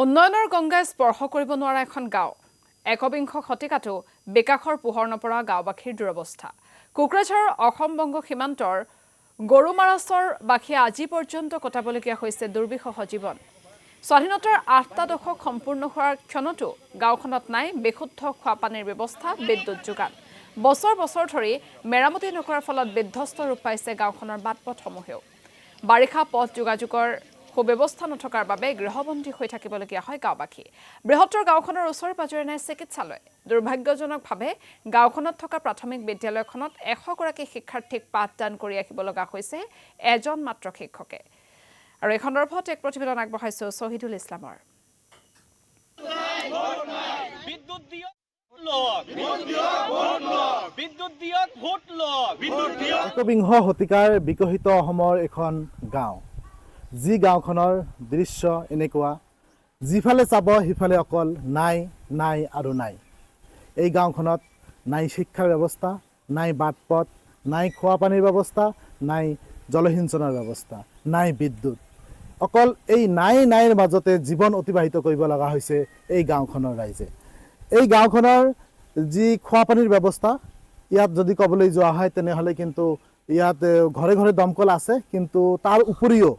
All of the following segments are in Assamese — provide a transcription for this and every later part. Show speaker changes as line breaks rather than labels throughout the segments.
উন্নয়নৰ গংগাই স্পৰ্শ কৰিব নোৱাৰা এখন গাঁও একবিংশ শতিকাতো বিকাশৰ পোহৰ নপৰা গাঁওবাসীৰ দুৰৱস্থা কোকৰাঝাৰৰ অসম-বংগ সীমান্তৰ গৰুমাৰাছৰ বাসীয়ে আজি পৰ্যন্ত কটাবলগীয়া হৈছে দুৰ্বিষহ জীৱন স্বাধীনতাৰ ৮টা দশক সম্পূৰ্ণ হোৱাৰ ক্ষণতো গাঁওখনত নাই বিশুদ্ধ খোৱাপানীৰ ব্যৱস্থা বিদ্যুৎ যোগান বছৰ বছৰ ধৰি মেৰামতি নকৰাৰ ফলত বিধ্বস্ত ৰূপ পাইছে গাঁওখনৰ বাটপথসমূহেও বাৰিষা পথ যোগাযোগৰ সুব্যৱস্থা নথকাৰ বাবে গৃহবন্দী হৈ থাকিবলগীয়া হয় গাঁওবাসী বৃহত্তৰ গাঁওখনৰ ওচৰ পাজৰে নাই চিকিৎসালয় দুৰ্ভাগ্যজনকভাৱে গাঁওখনত থকা প্ৰাথমিক বিদ্যালয়খনত 100 গৰাকী শিক্ষাৰ্থীক পাঠদান কৰি আহিব লগা হৈছে এজন মাত্ৰ শিক্ষকে আৰু এই সন্দৰ্ভত এক প্ৰতিবেদন আগবঢ়াইছে শহীদুল ইছলামৰ
একবিংশ শতিকাৰ বিকশিত অসমৰ এখন গাঁও যি গাঁওখনৰ দৃশ্য এনেকুৱা যিফালে চাব সিফালে অকল নাই নাই আৰু নাই এই গাঁওখনত নাই শিক্ষাৰ ব্যৱস্থা নাই বাটপথ নাই খোৱাপানীৰ ব্যৱস্থা নাই জলসিঞ্চনৰ ব্যৱস্থা নাই বিদ্যুৎ অকল এই নাইৰ মাজতে জীৱন অতিবাহিত কৰিব লগা হৈছে এই গাঁওখনৰ ৰাইজে এই গাঁওখনৰ যি খোৱাপানীৰ ব্যৱস্থা ইয়াত যদি ক'বলৈ যোৱা হয় তেনেহ'লে কিন্তু ইয়াত ঘৰে ঘৰে দমকল আছে কিন্তু তাৰ উপৰিও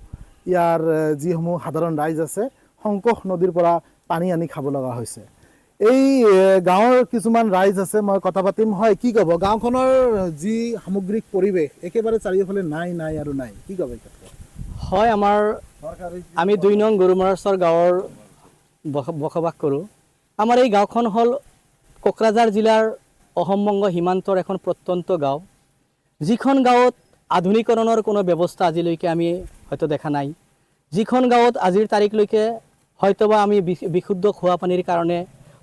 ইয়াৰ যিসমূহ সাধাৰণ ৰাইজ আছে সংকোষ নদীৰ পৰা পানী আনি খাব লগা হৈছে এই গাঁৱৰ কিছুমান ৰাইজ আছে মই কথা পাতিম হয় কি ক'ব গাঁওখনৰ যি সামগ্ৰিক পৰিৱেশ একেবাৰে চাৰিওফালে নাই আৰু নাই কি ক'ব এই ক্ষেত্ৰত
হয় আমি 2 নং গৰুমাৰাছৰ গাঁৱৰ বসবাস কৰোঁ আমাৰ এই গাঁওখন হ'ল কোকৰাঝাৰ জিলাৰ অসম-বংগ সীমান্তৰ এখন প্ৰত্যন্ত গাঁও যিখন গাঁৱত আধুনিকৰণৰ কোনো ব্যৱস্থা আজিলৈকে আমি হয়তো দেখা নাই যিখন গাঁৱত আজিৰ তাৰিখলৈকে হয়তোবা আমি বিশুদ্ধ খোৱা পানীৰ কাৰণে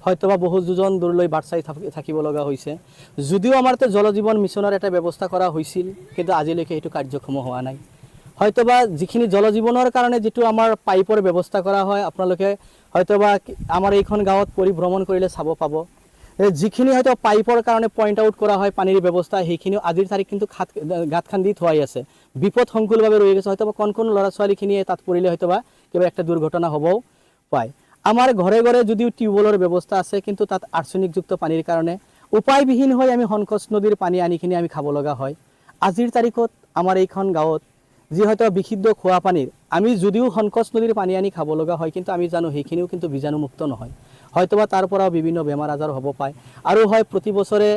হয়তোবা বহু যোজন দূৰলৈ বাট চাই থাকিব লগা হৈছে যদিও আমাৰ জল জীৱন মিছনৰ এটা ব্যৱস্থা কৰা হৈছিল কিন্তু আজিলৈকে এইটো কাৰ্যক্ষম হোৱা নাই হয়তোবা যিখিনি জল জীৱনৰ কাৰণে যেটো আমাৰ পাইপৰ ব্যৱস্থা কৰা হয় আপোনালোকে হয়তোবা আমাৰ এইখন গাঁৱত পৰিভ্ৰমণ কৰিলে চাব পাব যিখিনি হয়তো পাইপৰ কাৰণে পইণ্ট আউট কৰা হয় পানীৰ ব্যৱস্থা সেইখিনিও আজিৰ তাৰিখ কিন্তু গাঁত খান্দি থোৱাই আছে বিপদ সংকুলভাৱে ৰৈ গৈছে হয়তো কোন ল'ৰা ছোৱালীখিনিয়ে তাত পৰিলে হয়তোবা কিবা একটা দুৰ্ঘটনা হ'বও পায় আমাৰ ঘৰে ঘৰে যদিও টিউবৱেলৰ ব্যৱস্থা আছে কিন্তু তাত আৰ্ছেনিকযুক্ত পানীৰ কাৰণে উপায়বিহীন হৈ আমি সংকোচ নদীৰ পানী আনিখিনি আমি খাব লগা হয় আজিৰ তাৰিখত আমাৰ এইখন গাঁৱত যি হয়তো বিশুদ্ধ খোৱা পানীৰ আমি যদিও সংকোচ নদীৰ পানী আনি খাব লগা হয় কিন্তু আমি জানো সেইখিনিও কিন্তু বীজাণুমুক্ত নহয় হয়তোবা তাৰ পৰা বিভিন্ন বেমাৰ আজাৰ হ'ব পায় আৰু হয় প্ৰতি বছৰে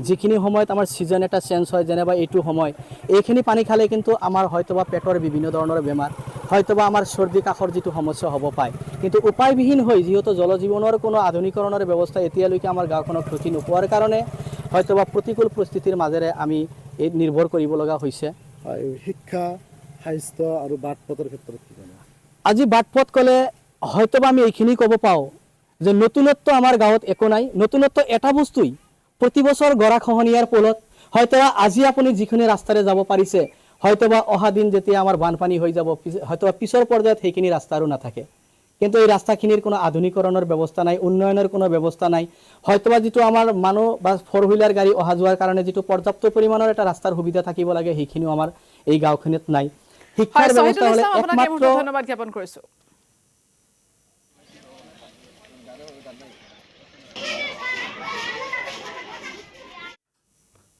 যিখিনি সময়ত আমাৰ সিজন এটা চেঞ্জ হয় যেনেবা এইটো সময় এইখিনি পানী খালে কিন্তু আমাৰ হয়তোবা পেটৰ বিভিন্ন ধৰণৰ বেমাৰ হয়তোবা আমাৰ সৰ্দি কাহৰ যেটো সমস্যা হ'ব পায় কিন্তু উপায়বিহীন হৈ যেহেতু জল জীৱনৰ কোনো আধুনিকৰণৰ ব্যৱস্থা এতিয়ালৈকে আমাৰ গাঁওখনত ক্ষতি নোপোৱাৰ কাৰণে হয়তোবা প্ৰতিকূল পৰিস্থিতিৰ মাজেৰে আমি এই নিৰ্ভৰ কৰিব লগা হৈছে
শিক্ষা স্বাস্থ্য আৰু বাটপথৰ ক্ষেত্ৰত কি জানো
আজি বাটপথ ক'লে হয়তোবা আমি এইখিনি ক'ব পাওঁ যে নতুনত্ব আমাৰ গাঁৱত একো নাই নতুনত্ব এটা বস্তুই প্ৰতি বছৰ গৰাখহনীয়াৰ ফলত হয়তোবা আজি আপুনি যিখিনি ৰাস্তাৰে যাব পাৰিছে হয়তোবা অহা দিন যেতিয়া আমাৰ বানপানী হৈ যাব হয়তোবা পিছৰ পৰ্যায়ত সেইখিনি ৰাস্তা আৰু নাথাকে কিন্তু এই ৰাস্তাখিনিৰ কোনো আধুনিকৰণৰ ব্যৱস্থা নাই উন্নয়নৰ কোনো ব্যৱস্থা নাই হয়তোবা যেটো আমাৰ মানুহ বা 4 হুইলাৰ গাড়ী অহা যোৱাৰ কাৰণে যেটো পৰ্যাপ্ত পৰিমাণৰ এটা ৰাস্তাৰ সুবিধা থাকিব লাগে সেইখিনিও আমাৰ এই গাঁওখনত নাই শিক্ষাৰ ব্যৱস্থা হলে একমাত্ৰ
ধন্যবাদ জ্ঞাপন কৰিছো